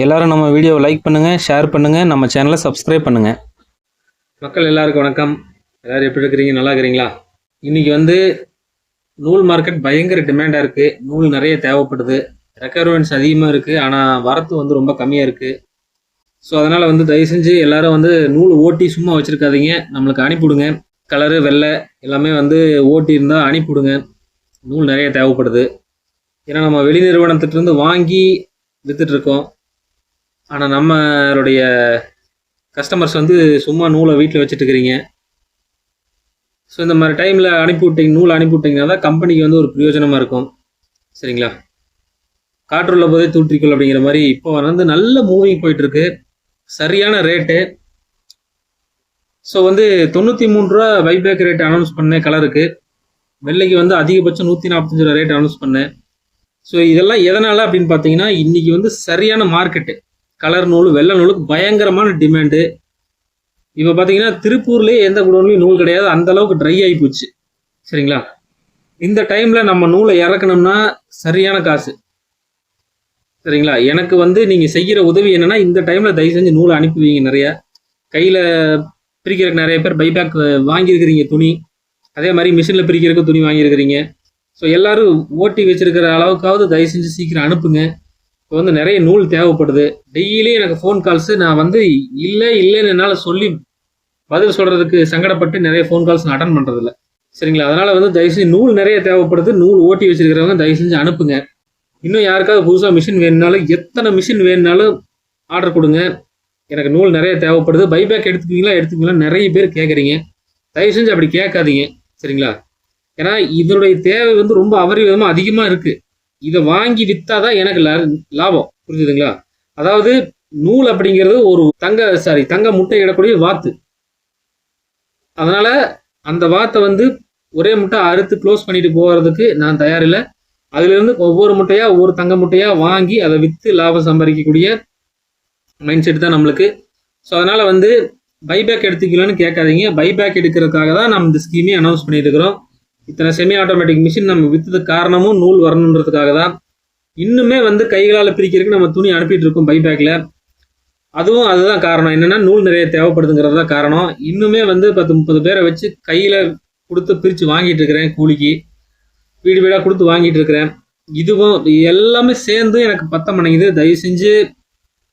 எல்லாரும் நம்ம வீடியோவை லைக் பண்ணுங்கள், ஷேர் பண்ணுங்கள், நம்ம சேனலை சப்ஸ்கிரைப் பண்ணுங்கள். மக்கள் எல்லாருக்கும் வணக்கம். எல்லோரும் எப்படி இருக்கிறீங்க? நல்லா இருக்கிறீங்களா? இன்றைக்கி நூல் மார்க்கெட் பயங்கர டிமாண்டாக இருக்குது. நூல் நிறைய தேவைப்படுது. ரெக்குயர்மெண்ட்ஸ் அதிகமாக இருக்குது. ஆனால் வரத்து ரொம்ப கம்மியாக இருக்குது. ஸோ அதனால் தயவு செஞ்சு எல்லோரும் நூல் ஓட்டி சும்மா வச்சுருக்காதீங்க. நம்மளுக்கு அனுப்பிவிடுங்க. கலரு வெள்ளை எல்லாமே ஓட்டி இருந்தால் அனுப்பிவிடுங்க. நூல் நிறைய தேவைப்படுது. ஏன்னா நம்ம வெளி நிறுவனத்திட்டிருந்து வாங்கி விற்றுட்ருக்கோம். ஆனால் நம்மளுடைய கஸ்டமர்ஸ் சும்மா நூலை வீட்டில் வச்சுட்டுருக்கிறீங்க. ஸோ இந்த மாதிரி டைமில் நூல் அனுப்பி விட்டிங்கன்னா தான் கம்பெனிக்கு ஒரு பிரயோஜனமாக இருக்கும். சரிங்களா? காற்றுள்ள போதே தூற்றிக்கொள் அப்படிங்கிற மாதிரி இப்போ நல்ல மூவிங் போயிட்டுருக்கு. சரியான ரேட்டு. ஸோ 93 ரூபா பைபேக் ரேட் அனௌன்ஸ் பண்ணேன். கலருக்கு வெள்ளைக்கு அதிகபட்சம் 145 ரூபா ரேட் அனௌன்ஸ் பண்ணேன். ஸோ இதெல்லாம் எதனால் அப்படின்னு பார்த்தீங்கன்னா, இன்றைக்கி சரியான மார்க்கெட்டு. கலர் நூல் வெள்ளை நூலுக்கு பயங்கரமான டிமாண்டு. இப்போ பார்த்தீங்கன்னா திருப்பூர்லேயே எந்த குடோன்லையும் நூல் கிடையாது. அந்தளவுக்கு ட்ரை ஆகி போச்சு. சரிங்களா? இந்த டைமில் நம்ம நூலை இறக்கணும்னா சரியான காசு. சரிங்களா? எனக்கு நீங்கள் செய்கிற உதவி என்னென்னா, இந்த டைமில் தயவு செஞ்சு நூலை அனுப்புவீங்க. நிறையா கையில் பிரிக்கிறதுக்கு நிறைய பேர் பைபேக் வாங்கியிருக்கிறீங்க துணி. அதே மாதிரி மிஷினில் பிரிக்கிறதுக்கு துணி வாங்கியிருக்கிறீங்க. ஸோ எல்லோரும் ஓட்டி வச்சுருக்கிற அளவுக்காவது தயவு செஞ்சு சீக்கிரம் அனுப்புங்க. இப்போ நிறைய நூல் தேவைப்படுது. டெய்லி எனக்கு ஃபோன் கால்ஸு. நான் இல்லைன்னு என்னால் சொல்லி பதில் சொல்கிறதுக்கு சங்கடப்பட்டு நிறைய ஃபோன் கால்ஸ் நான் அட்டன் பண்ணுறதில்ல. சரிங்களா? அதனால் தயவுசெஞ்சு நூல் நிறைய தேவைப்படுது. நூல் ஓட்டி வச்சுருக்கிறவங்க தயவு செஞ்சு அனுப்புங்க. இன்னும் யாருக்காவது புதுசாக மிஷின் வேணுனாலும், எத்தனை மிஷின் வேணுனாலும் ஆர்டர் கொடுங்க. எனக்கு நூல் நிறைய தேவைப்படுது. பைபேக் எடுத்துக்குவீங்களா நிறைய பேர் கேட்குறீங்க. தயவு செஞ்சு அப்படி கேட்காதீங்க. சரிங்களா? ஏன்னா இதனுடைய தேவை ரொம்ப அபரிவிதமாக அதிகமாக இருக்குது. இதை வாங்கி விற்றா தான் எனக்கு லாபம். புரிஞ்சுதுங்களா? அதாவது நூல் அப்படிங்கிறது ஒரு தங்க முட்டை இடக்கூடிய வாத்து. அதனால் அந்த வாத்தை ஒரே முட்டை அறுத்து க்ளோஸ் பண்ணிட்டு போகிறதுக்கு நான் தயாரில்லை. அதிலிருந்து ஒவ்வொரு முட்டையாக ஒவ்வொரு தங்க முட்டையாக வாங்கி அதை விற்று லாபம் சம்பாதிக்கக்கூடிய மைண்ட் செட் தான் நம்மளுக்கு. ஸோ அதனால் பைபேக் எடுத்துக்கலான்னு கேட்காதீங்க. பைபேக் எடுக்கிறதுக்காக தான் நம்ம இந்த ஸ்கீமே அனௌன்ஸ் பண்ணிட்டு இருக்கிறோம். இத்தனை செமி ஆட்டோமேட்டிக் மிஷின் நம்ம விற்றதுக்கு காரணமும் நூல் வரணுன்றதுக்காக தான். இன்னுமே கைகளால் பிரிக்கிறதுக்கு நம்ம துணி அனுப்பிட்டு இருக்கோம் பைபேக்கில். அதுதான் காரணம். என்னென்னா நூல் நிறைய தேவைப்படுதுங்கிறது தான் காரணம். இன்னுமே 10-30 பேரை வச்சு கையில் கொடுத்து பிரித்து வாங்கிட்டு இருக்கிறேன். கூலிக்கு வீடு வீடாக கொடுத்து வாங்கிட்டு இருக்கிறேன். இதுவும் எல்லாமே சேர்ந்து எனக்கு பத்த மாட்டேங்குது. தயவு செஞ்சு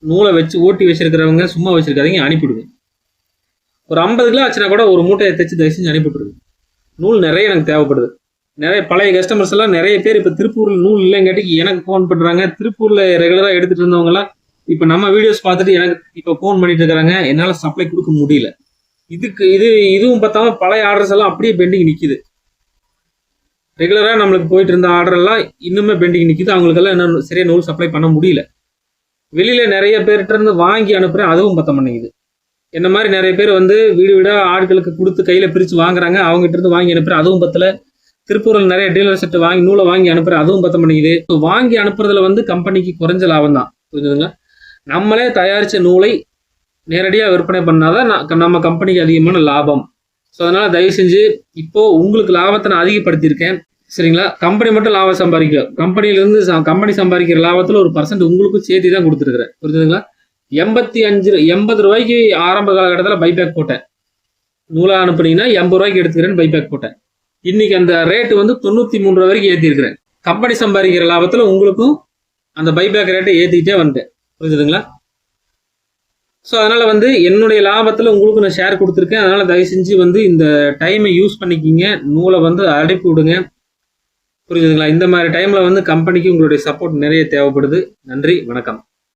நூலை வச்சு ஓட்டி வச்சிருக்கிறவங்க சும்மா வச்சுருக்காதீங்க, அனுப்பிவிடுங்க. ஒரு 50 கிலோ ஆச்சுன்னா கூட ஒரு மூட்டையை தைச்சு தயவு செஞ்சு அனுப்பிவிட்டுருங்க. நூல் நிறைய எனக்கு தேவைப்படுது. நிறைய பழைய கஸ்டமர்ஸ் எல்லாம் நிறைய பேர் இப்போ திருப்பூரில் நூல் இல்லைங்காட்டிக்கு எனக்கு ஃபோன் பண்ணுறாங்க. திருப்பூரில் ரெகுலராக எடுத்துகிட்டு இருந்தவங்கலாம் இப்போ நம்ம வீடியோஸ் பார்த்துட்டு எனக்கு இப்போ ஃபோன் பண்ணிட்டு இருக்கிறாங்க. என்னால் சப்ளை கொடுக்க முடியல. இதுவும் பார்த்தாம பழைய ஆர்டர்ஸ் எல்லாம் அப்படியே பெண்டிங் நிற்கிது. ரெகுலராக நம்மளுக்கு போயிட்டு இருந்த ஆர்டர் எல்லாம் இன்னுமே பெண்டிங் நிற்கிது. அவங்களுக்கெல்லாம் என்ன சரியாக நூல் சப்ளை பண்ண முடியல. வெளியில் நிறைய பேர்கிட்ட இருந்து வாங்கி அனுப்புகிறேன். அதுவும் பத்த மாட்டேங்குது. என்ன மாதிரி நிறைய பேர் வீடு வீடாக ஆட்களுக்கு கொடுத்து கையில் பிரித்து வாங்குறாங்க. அவங்ககிட்ட இருந்து வாங்கி அனுப்புகிறேன். அதுவும் பத்தலை. திருப்பூரில் நிறைய டீலர் செட்டு நூலை வாங்கி அனுப்புகிறேன். அதுவும் பத்த மாட்டேங்குது. ஸோ வாங்கி அனுப்புறதுல கம்பெனிக்கு குறைஞ்ச லாபம் தான். புரிஞ்சுதுங்களா? நம்மளே தயாரித்த நூலை நேரடியாக விற்பனை பண்ணாதான் நம்ம கம்பெனிக்கு அதிகமான லாபம். ஸோ அதனால் தயவு செஞ்சு இப்போது உங்களுக்கு லாபத்தை நான் அதிகப்படுத்தியிருக்கேன். சரிங்களா? கம்பெனி மட்டும் லாபம் சம்பாதிக்கல. கம்பெனி சம்பாதிக்கிற லாபத்தில் ஒரு % உங்களுக்கும் சேர்த்து தான் கொடுத்துருக்குறேன். புரிஞ்சுதுங்களா? 80 ரூபாய்க்கு ஆரம்ப காலகட்டத்தில் பைபேக் போட்டேன். நூலாக அனுப்புனீங்கன்னா 80 ரூபாய்க்கு எடுத்துக்கிறேன்னு பைபேக் போட்டேன். இன்னைக்கு அந்த ரேட்டு 93 ரூபா வரைக்கும் ஏற்றிருக்கிறேன். கம்பெனி சம்பாதிக்கிற லாபத்தில் உங்களுக்கும் அந்த பைபேக் ரேட்டை ஏற்றிக்கிட்டே வந்துட்டேன். புரிஞ்சுதுங்களா? ஸோ அதனால் என்னுடைய லாபத்தில் உங்களுக்கு நான் ஷேர் கொடுத்துருக்கேன். அதனால் தயவு செஞ்சு இந்த டைமை யூஸ் பண்ணிக்கிங்க. நூலை அனுப்பி விடுங்க. புரிஞ்சுதுங்களா? இந்த மாதிரி டைமில் கம்பெனிக்கு உங்களுடைய சப்போர்ட் நிறைய தேவைப்படுது. நன்றி, வணக்கம்.